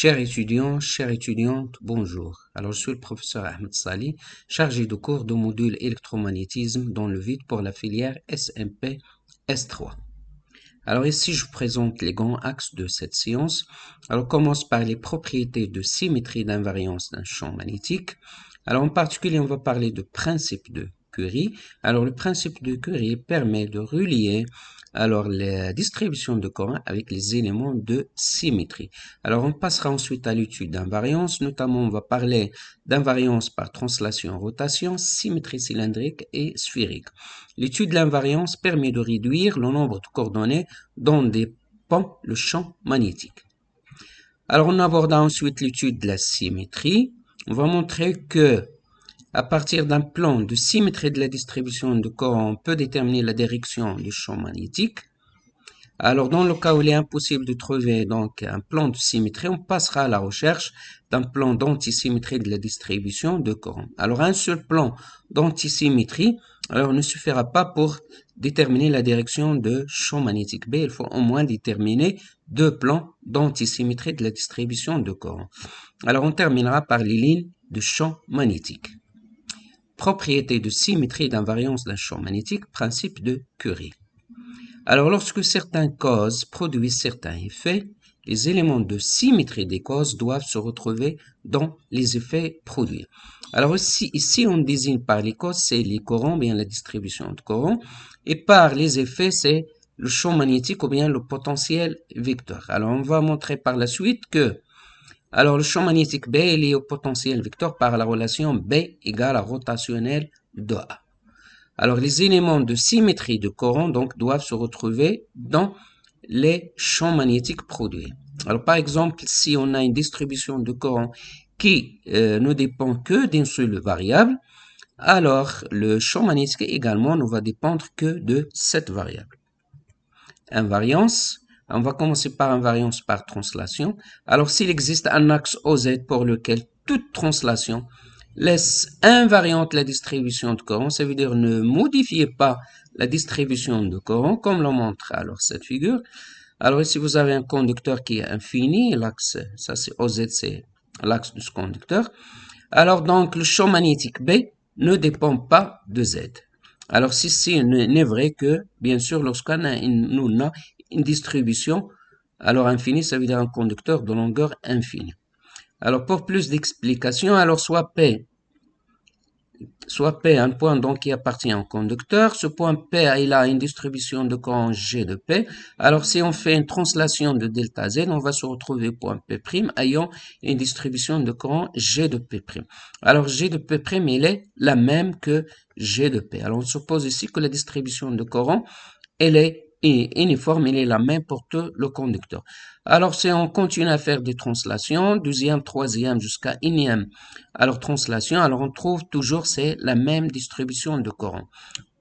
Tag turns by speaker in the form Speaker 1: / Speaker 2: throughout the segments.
Speaker 1: Chers étudiants, chères étudiantes, bonjour. Alors, je suis le professeur Ahmed Sali, chargé de cours de module électromagnétisme dans le vide pour la filière SMP S3. Alors ici, je vous présente les grands axes de cette séance. Alors, on commence par les propriétés de symétrie d'invariance d'un champ magnétique. Alors, en particulier, on va parler de principe de Curie. Alors, le principe de Curie permet de relier la distribution de courant avec les éléments de symétrie. Alors, on passera ensuite à l'étude d'invariance. Notamment, on va parler d'invariance par translation, rotation, symétrie cylindrique et sphérique. L'étude de l'invariance permet de réduire le nombre de coordonnées dont dépend le champ magnétique. Alors, on abordera ensuite l'étude de la symétrie. On va montrer que, à partir d'un plan de symétrie de la distribution de courant, on peut déterminer la direction du champ magnétique. Alors, dans le cas où il est impossible de trouver donc un plan de symétrie, on passera à la recherche d'un plan d'antisymétrie de la distribution de courant. Alors, un seul plan d'antisymétrie, ne suffira pas pour déterminer la direction de champ magnétique B. Il faut au moins déterminer deux plans d'antisymétrie de la distribution de courant. Alors, on terminera par les lignes de champ magnétique. Propriété de symétrie et d'invariance d'un champ magnétique, principe de Curie. Alors, lorsque certaines causes produisent certains effets, les éléments de symétrie des causes doivent se retrouver dans les effets produits. Alors, ici, on désigne par les causes, c'est les courants, bien la distribution de courants, et par les effets, c'est le champ magnétique ou bien le potentiel vecteur. Alors, on va montrer par la suite que, le champ magnétique B est lié au potentiel vecteur par la relation B égale à rotationnelle de A. Alors, les éléments de symétrie de courant donc doivent se retrouver dans les champs magnétiques produits. Alors, par exemple, si on a une distribution de courant qui ne dépend que d'une seule variable, alors le champ magnétique également ne va dépendre que de cette variable. Invariance. On va commencer par invariance par translation. Alors, s'il existe un axe OZ pour lequel toute translation laisse invariante la distribution de courant, ça veut dire ne modifiez pas la distribution de courant, comme le montre alors cette figure. Alors ici, vous avez un conducteur qui est infini, l'axe, ça c'est OZ, c'est l'axe de ce conducteur. Alors donc, le champ magnétique B ne dépend pas de Z. Alors ceci n'est vrai que, bien sûr, lorsqu'on a une distribution, alors infinie, ça veut dire un conducteur de longueur infinie. Alors pour plus d'explications, alors soit P, un point donc qui appartient au conducteur. Ce point P, il a une distribution de courant G de P. Alors, si on fait une translation de delta Z, on va se retrouver point P' ayant une distribution de courant G de P'. Alors, G de P', il est la même que G de P. Alors, on suppose ici que la distribution de courant, elle est uniforme, elle est la même pour tout le conducteur. Alors, si on continue à faire des translations, deuxième, troisième jusqu'à énième, alors translation, alors on trouve toujours c'est la même distribution de courant.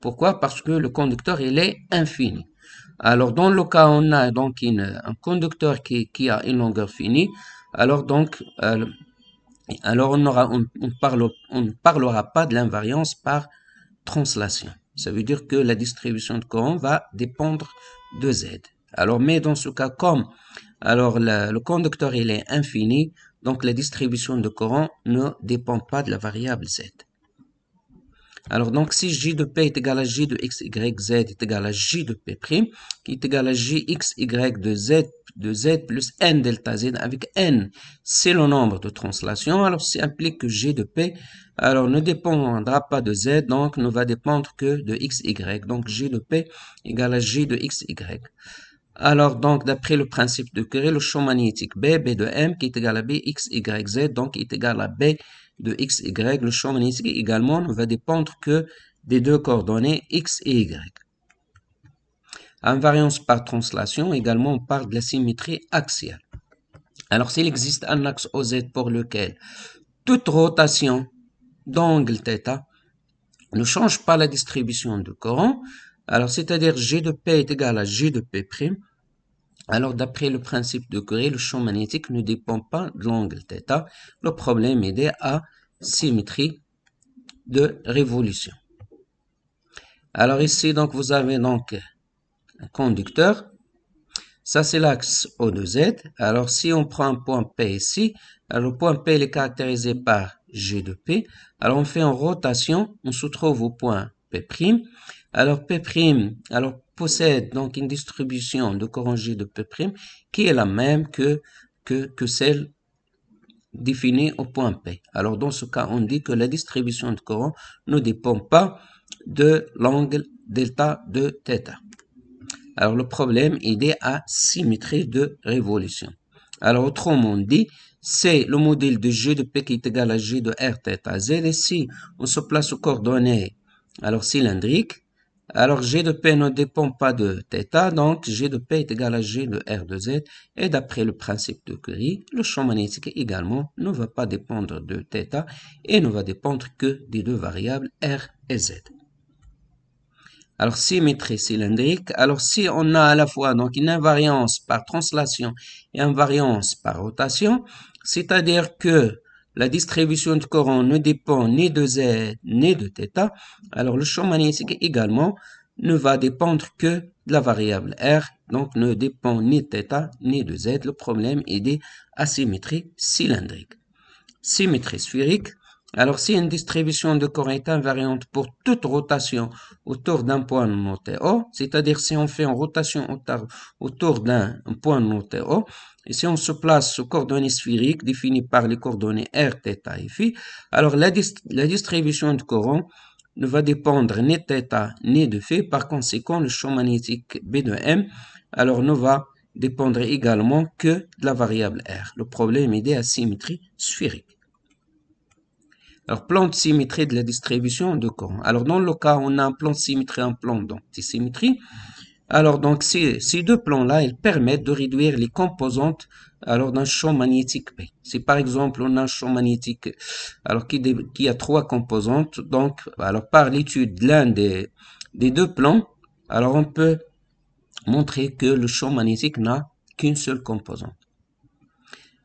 Speaker 1: Pourquoi? Parce que le conducteur, il est infini. Alors, dans le cas où on a donc un conducteur qui a une longueur finie, alors donc, on ne parlera pas de l'invariance par translation. Ça veut dire que la distribution de courant va dépendre de Z. Alors, mais dans ce cas, comme le conducteur il est infini, donc la distribution de courant ne dépend pas de la variable Z. Alors, donc, si J de P est égal à J de X, Y, Z est égal à J de P', qui est égal à J, X, Y de Z plus N delta Z, avec N, c'est le nombre de translations. Alors, ça implique que J de P, ne dépendra pas de Z, donc ne va dépendre que de X, Y. Donc, J de P égale à J de X, Y. Alors, donc, d'après le principe de Curie, le champ magnétique B de M, qui est égal à B, X, Y, Z, donc, est égal à B de X, Y. Le champ magnétique également ne va dépendre que des deux coordonnées X et Y. Invariance par translation, également, on parle de la symétrie axiale. Alors, s'il existe un axe OZ pour lequel toute rotation d'angle θ ne change pas la distribution de courant, alors, c'est-à-dire G de P est égal à G de P', alors, d'après le principe de Curie, le champ magnétique ne dépend pas de l'angle θ. Le problème est dû à symétrie de révolution. Alors ici, donc, vous avez donc un conducteur. Ça, c'est l'axe O de Z. Alors, si on prend un point P ici, alors le point P il est caractérisé par G de P. Alors, on fait en rotation, on se trouve au point P'. Alors, P', possède donc une distribution de courant G de P' qui est la même que celle définie au point P. Alors, dans ce cas, on dit que la distribution de courant ne dépend pas de l'angle delta de θ. Alors, le problème, il est à symétrie de révolution. Alors, autrement dit, c'est le modèle de G de P qui est égal à G de R θ Z. Et si on se place aux coordonnées alors cylindriques, alors G de P ne dépend pas de θ, donc G de P est égal à G de R de Z. Et d'après le principe de Curie, le champ magnétique également ne va pas dépendre de θ et ne va dépendre que des deux variables R et Z. Alors, symétrie cylindrique. Alors, si on a à la fois donc une invariance par translation et invariance par rotation, c'est-à-dire que la distribution de courant ne dépend ni de Z ni de θ, alors le champ magnétique également ne va dépendre que de la variable R, donc ne dépend ni de θ ni de Z. Le problème est des asymétries cylindriques. Symétrie sphérique. Alors, si une distribution de courant est invariante pour toute rotation autour d'un point noté O, c'est-à-dire si on fait une rotation autour d'un point noté O, et si on se place sous coordonnées sphériques définies par les coordonnées R, θ et phi, alors la distribution de courant ne va dépendre ni de θ ni de phi. Par conséquent, le champ magnétique B de M alors ne va dépendre également que de la variable R. Le problème est des asymétries sphériques. Alors, plan de symétrie de la distribution de courant. Alors, dans le cas où on a un plan de symétrie, un plan d'antisymétrie, alors donc ces deux plans-là, ils permettent de réduire les composantes alors d'un champ magnétique P. Si par exemple on a un champ magnétique alors qui a trois composantes, donc alors par l'étude de l'un des deux plans, alors on peut montrer que le champ magnétique n'a qu'une seule composante.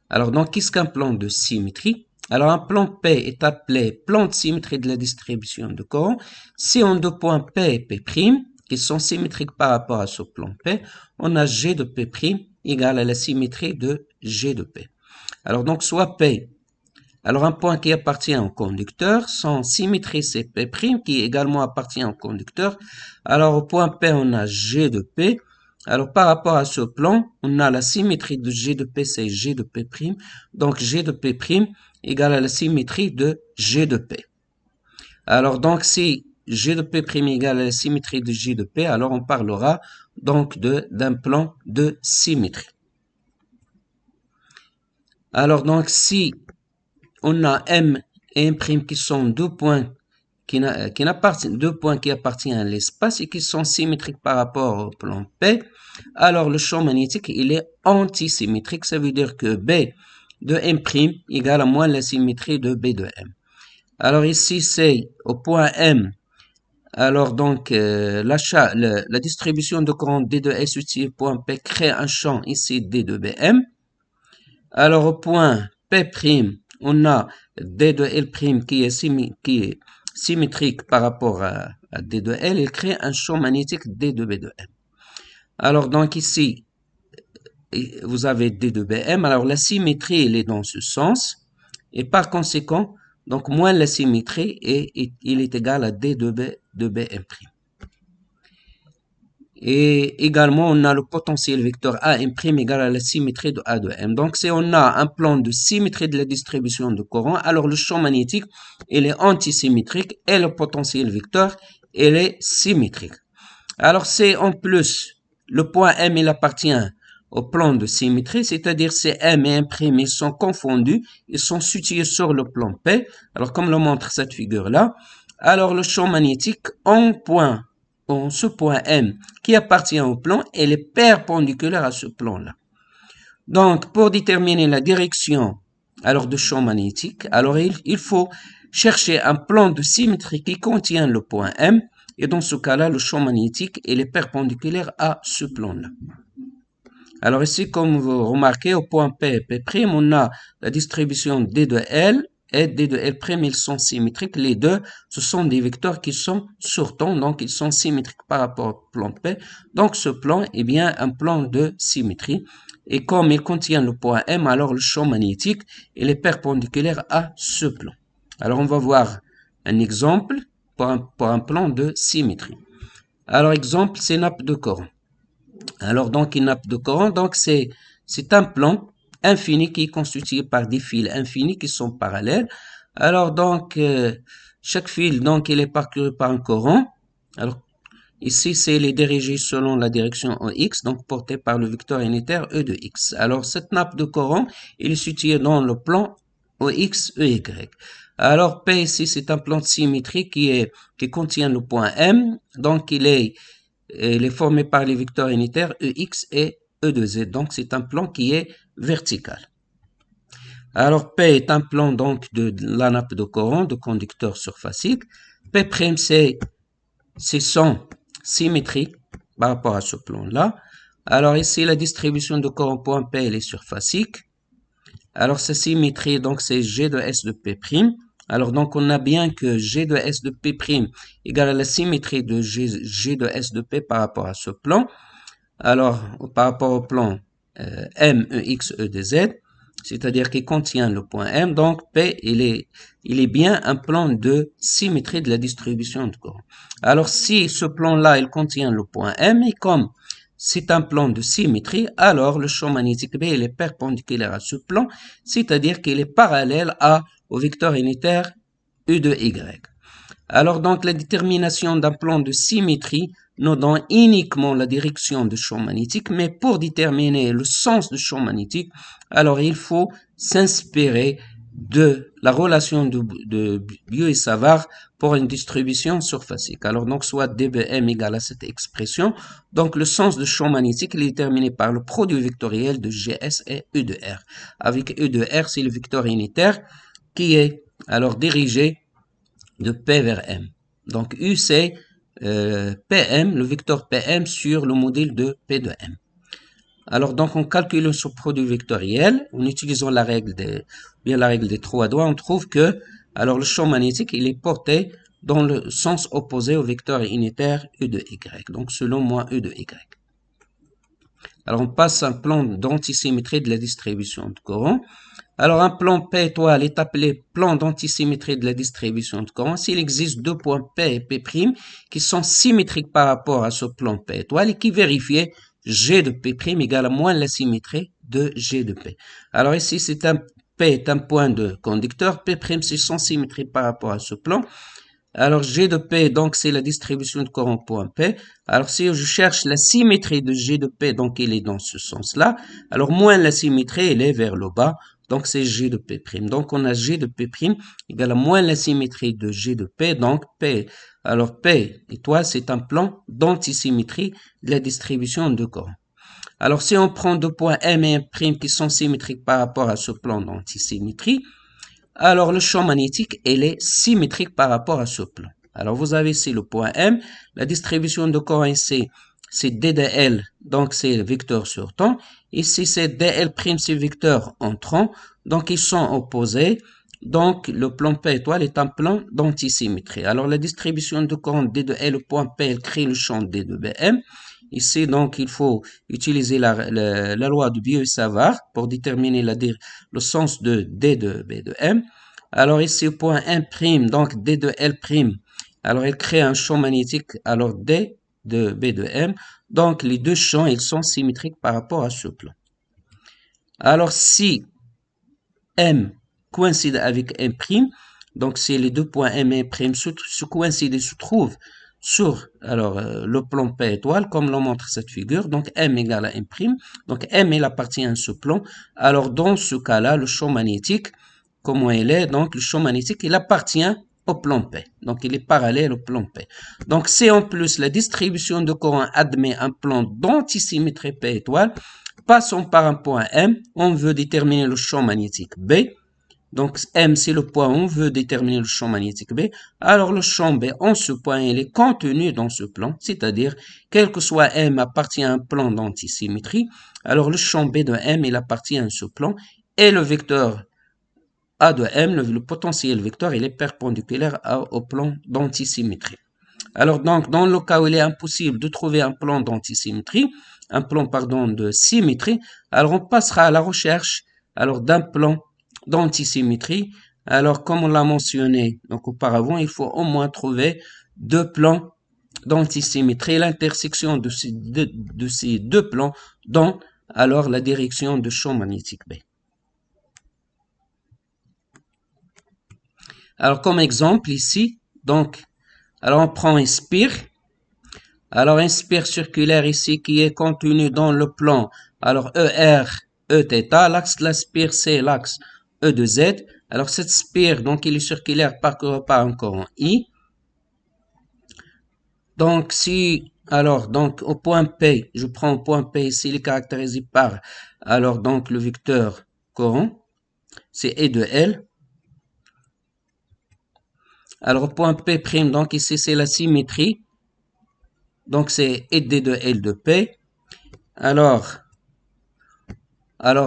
Speaker 1: Alors donc qu'est-ce qu'un plan de symétrie? Alors, un plan P est appelé plan de symétrie de la distribution de courant si en deux points P et P', qui sont symétriques par rapport à ce plan P, on a G de P' égale à la symétrie de G de P. Alors, donc, soit P, alors un point qui appartient au conducteur, son symétrie c'est P', qui également appartient au conducteur. Alors, au point P, on a G de P. Alors, par rapport à ce plan, on a la symétrie de G de P, c'est G de P'. Donc, G de P' égale à la symétrie de G de P. Alors, donc, si G de P' égale à la symétrie de G de P, alors on parlera donc d'un plan de symétrie. Alors, donc, si on a M et M' qui sont deux points qui appartiennent à l'espace et qui sont symétriques par rapport au plan P, alors le champ magnétique, il est antisymétrique. Ça veut dire que B de M' égale à moins la symétrie de B de M. Alors ici, c'est au point M. Alors donc, la distribution de courant D de S utile point P crée un champ ici D de BM. Alors au point P', on a D de L' qui est symétrique par rapport à D de L. Il crée un champ magnétique D de B de M. Alors donc ici, vous avez D de BM. Alors la symétrie, elle est dans ce sens. Et par conséquent, donc moins la symétrie, il est égal à D de BM'. Et également, on a le potentiel vecteur AM' égal à la symétrie de A de M. Donc, si on a un plan de symétrie de la distribution de courant, alors le champ magnétique, il est antisymétrique et le potentiel vecteur, il est symétrique. Alors, c'est en plus, le point M, il appartient au plan de symétrie, c'est-à-dire c'est M et M', ils sont confondus, ils sont situés sur le plan P. Alors, comme le montre cette figure-là, alors le champ magnétique en ce point M qui appartient au plan, elle est perpendiculaire à ce plan-là. Donc, pour déterminer la direction alors du champ magnétique, alors il faut chercher un plan de symétrie qui contient le point M, et dans ce cas-là, le champ magnétique il est perpendiculaire à ce plan-là. Alors ici, comme vous remarquez, au point P et P', on a la distribution D de L et D de L', ils sont symétriques. Les deux, ce sont des vecteurs qui sont sortants, donc ils sont symétriques par rapport au plan P. Donc ce plan est bien un plan de symétrie. Et comme il contient le point M, alors le champ magnétique, il est perpendiculaire à ce plan. Alors on va voir un exemple pour un plan de symétrie. Alors exemple, c'est nappe de courant. Alors donc une nappe de courant, donc c'est un plan infini qui est constitué par des fils infinis qui sont parallèles. Alors donc chaque fil donc il est parcouru par un courant. Alors ici c'est les dirigés selon la direction en x, donc porté par le vecteur unitaire E de x. Alors cette nappe de courant il est situé dans le plan OX EY. Alors P ici c'est un plan de symétrie qui contient le point M, donc il est formé par les vecteurs unitaires EX et E de Z. Donc c'est un plan qui est vertical. Alors P est un plan donc de la nappe de courant de conducteur surfacique. P' c'est son symétrique par rapport à ce plan-là. Alors ici la distribution de courant point P elle est surfacique. Alors sa symétrie donc c'est G de S de P'. Alors donc on a bien que G de S de P' égale à la symétrie de G de S de P par rapport à ce plan. Alors par rapport au plan M, E, X, E de Z, c'est-à-dire qu'il contient le point M, donc P il est bien un plan de symétrie de la distribution de courant. Alors si ce plan-là il contient le point M, et comme c'est un plan de symétrie, alors le champ magnétique B il est perpendiculaire à ce plan, c'est-à-dire qu'il est parallèle au vecteur unitaire U de Y. Alors donc la détermination d'un plan de symétrie nous donne uniquement la direction du champ magnétique, mais pour déterminer le sens du champ magnétique, alors il faut s'inspirer de la relation de Biot et Savart pour une distribution surfacique. Alors donc soit dBm égale à cette expression, donc le sens du champ magnétique est déterminé par le produit vectoriel de Gs et U de R. Avec U de R, c'est le vecteur unitaire qui est alors dirigé de P vers M. Donc U c'est PM, le vecteur PM sur le modèle de P de M. Alors donc en calculant ce produit vectoriel, en utilisant la règle des trois doigts, on trouve que alors le champ magnétique il est porté dans le sens opposé au vecteur unitaire U de Y. Donc selon moi U de Y. Alors on passe à un plan d'antisymétrie de la distribution de courant. Alors un plan P étoile est appelé plan d'antisymétrie de la distribution de courant s'il existe deux points P et P' qui sont symétriques par rapport à ce plan P étoile et qui vérifient G de P' égale à moins la symétrie de G de P. Alors ici P est un point de conducteur, P' c'est son symétrie par rapport à ce plan. Alors G de P, donc c'est la distribution de courant point P. Alors si je cherche la symétrie de G de P, donc il est dans ce sens-là. Alors moins la symétrie, elle est vers le bas. Donc c'est G de P'. Donc on a G de P' égale à moins la symétrie de G de P. Donc P. Alors P étoile, c'est un plan d'antisymétrie de la distribution de courant. Alors si on prend deux points M et M' qui sont symétriques par rapport à ce plan d'antisymétrie, alors le champ magnétique il est symétrique par rapport à ce plan. Alors vous avez ici le point M, la distribution de courant ici c'est D de L, donc c'est le vecteur sortant. Ici c'est DL', c'est vecteur entrant, donc ils sont opposés. Donc le plan P étoile est un plan d'antisymétrie. Alors la distribution de courant D de L au point P, elle crée le champ D de BM. Ici, donc, il faut utiliser la loi de Biot et Savart pour déterminer le sens de D de B de M. Alors ici, au point 1', donc D de L', alors il crée un champ magnétique, alors D de B de M. Donc, les deux champs, ils sont symétriques par rapport à ce plan. Alors, si M coïncide avec M', donc si les deux points M et M' se coïncident et se trouvent sur le plan P étoile, comme l'on montre cette figure, donc M égale à M', donc M il appartient à ce plan, alors dans ce cas-là, le champ magnétique, comment il est, donc le champ magnétique, il appartient au plan P, donc il est parallèle au plan P. Donc si en plus la distribution de courant admet un plan d'antisymétrie P étoile, passons par un point M, on veut déterminer le champ magnétique B. Donc M c'est le point où on veut déterminer le champ magnétique B. Alors le champ B en ce point il est contenu dans ce plan, c'est-à-dire quel que soit M appartient à un plan d'antisymétrie. Alors le champ B de M il appartient à ce plan et le vecteur A de M, le potentiel vecteur, il est perpendiculaire au plan d'antisymétrie. Alors donc, dans le cas où il est impossible de trouver un plan d'antisymétrie, de symétrie, alors on passera à la recherche d'un plan d'antisymétrie. Alors comme on l'a mentionné donc auparavant, il faut au moins trouver deux plans d'antisymétrie, l'intersection de ces deux plans dans alors la direction de champ magnétique B. Alors comme exemple ici, donc, alors on prend un spire. Alors un spire circulaire ici qui est contenu dans le plan, alors ER, Eθ, l'axe de la spire c'est l'axe E de Z. Alors cette spire, donc il est circulaire parcouru par un courant I. Donc si, alors donc au point P, je prends au point P ici, il est caractérisé par, alors donc le vecteur courant, c'est E de L. Alors au point P', donc ici c'est la symétrie. Donc c'est ED de L de P. Alors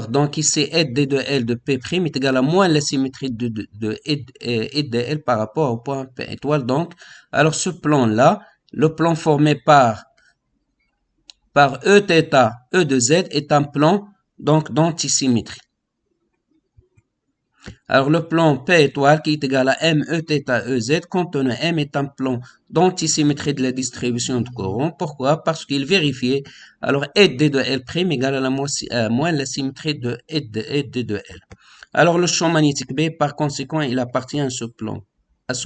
Speaker 1: donc ici ED de L de P' est égal à moins la symétrie de E de L par rapport au point P étoile. Donc, alors ce plan-là, le plan formé par Eθ, E de Z est un plan donc d'antisymétrie. Alors le plan P étoile qui est égal à M Eθ EZ contenu M est un plan d'antisymétrie de la distribution de courant. Pourquoi? Parce qu'il vérifiait alors ED de L' égale à moins la symétrie de ED de L. Alors le champ magnétique B par conséquent il appartient à ce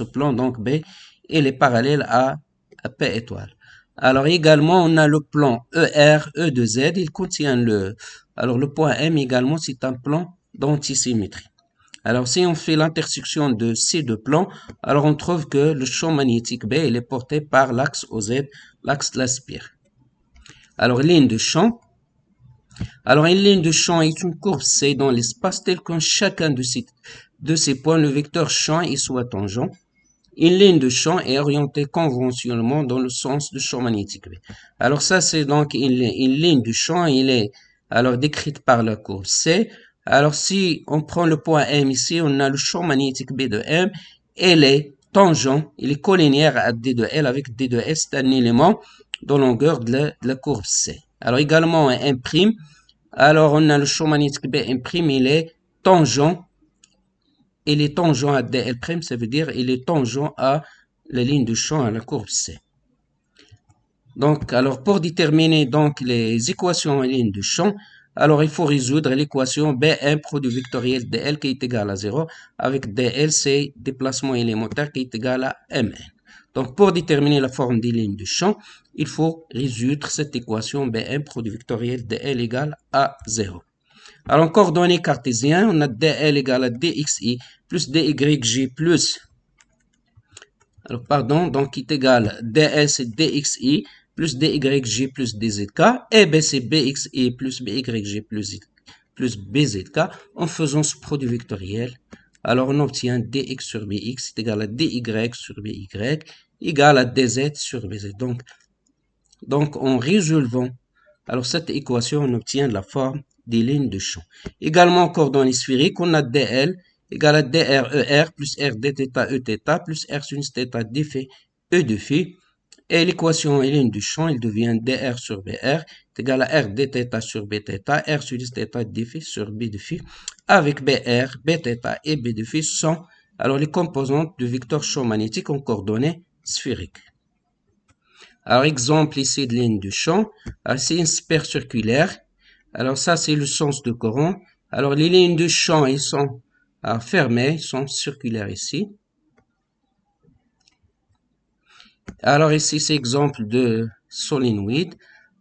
Speaker 1: plan donc B il est parallèle à P étoile. Alors également on a le plan ER E de Z, il contient le point M également c'est un plan d'antisymétrie. Alors, si on fait l'intersection de ces deux plans, alors on trouve que le champ magnétique B, il est porté par l'axe OZ, l'axe de la spire. Alors, ligne de champ. Alors, une ligne de champ est une courbe C dans l'espace tel que chacun de ces points, le vecteur champ est soit tangent. Une ligne de champ est orientée conventionnellement dans le sens du champ magnétique B. Alors, ça, c'est donc une ligne de champ, il est alors décrite par la courbe C. Alors, si on prend le point M ici, on a le champ magnétique B de M. Il est tangent, il est collinéaire à D de L avec D de S, c'est un élément de longueur de la courbe C. Alors, également, un M'. Alors, on a le champ magnétique B M', il est tangent à dl', ça veut dire il est tangent à la ligne de champ à la courbe C. Donc, alors pour déterminer donc les équations en ligne de champ, alors il faut résoudre l'équation Bm produit vectoriel dl qui est égal à 0 avec dl c'est déplacement élémentaire qui est égal à mn. Donc pour déterminer la forme des lignes de champ, il faut résoudre cette équation Bm produit vectoriel dl égale à 0. Alors en coordonnées cartésiennes, on a dl égale à dxi plus dyj plus, alors pardon, donc qui est égal à dl c'est dxi plus dyj plus dzk, et b c'est bxi plus byj plus bzk, en faisant ce produit vectoriel. Alors on obtient dx sur bx est égal à dy sur by égal à dz sur bz. Donc en résolvant alors cette équation, on obtient la forme des lignes de champ. Également en coordonnées sphériques, on a dl égale à dr er plus r dθ eθ plus r sin θ d phi e de phi. Et l'équation ligne du champ, il devient dr sur br est égal à r dθ sur bθ, r sin θ d phi sur b de phi, avec br, bθ et b de phi sont alors les composantes du vecteur champ magnétique en coordonnées sphériques. Alors, exemple ici de ligne de champ. C'est une sphère circulaire. Alors, ça, c'est le sens de courant. Alors, les lignes de champ, ils sont fermées, ils sont circulaires ici. Alors, ici, c'est exemple de solénoïde.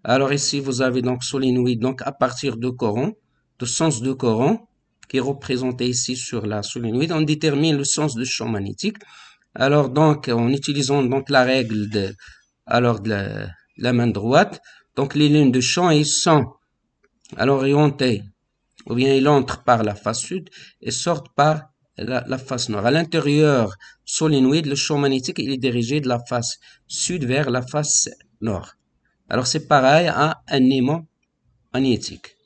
Speaker 1: Alors, ici, vous avez donc solénoïde, donc à partir de courant, de sens de courant, qui est représenté ici sur la solénoïde. On détermine le sens de champ magnétique. Alors, donc, en utilisant donc la règle de la main droite, donc les lignes de champ, ils sont orientées, ou bien ils entrent par la face sud et sortent par la face nord. À l'intérieur solénoïde, le champ magnétique il est dirigé de la face sud vers la face nord. Alors c'est pareil à un aimant magnétique.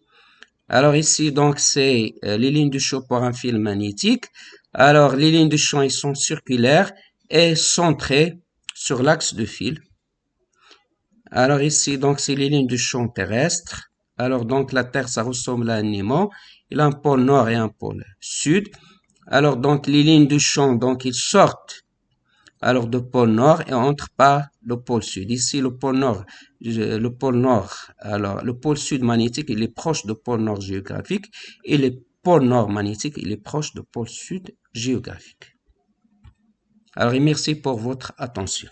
Speaker 1: Alors ici, donc, c'est les lignes de champ pour un fil magnétique. Alors, les lignes de champ, elles sont circulaires et centrées sur l'axe de fil. Alors ici, donc, c'est les lignes de champ terrestres. Alors, donc, la Terre, ça ressemble à un aimant. Il a un pôle nord et un pôle sud. Alors, donc, les lignes de champ, donc, ils sortent alors de pôle nord et entrent par le pôle sud. Ici, le pôle nord, alors le pôle sud magnétique, il est proche du pôle nord géographique et le pôle nord magnétique, il est proche du pôle sud géographique. Alors, et merci pour votre attention.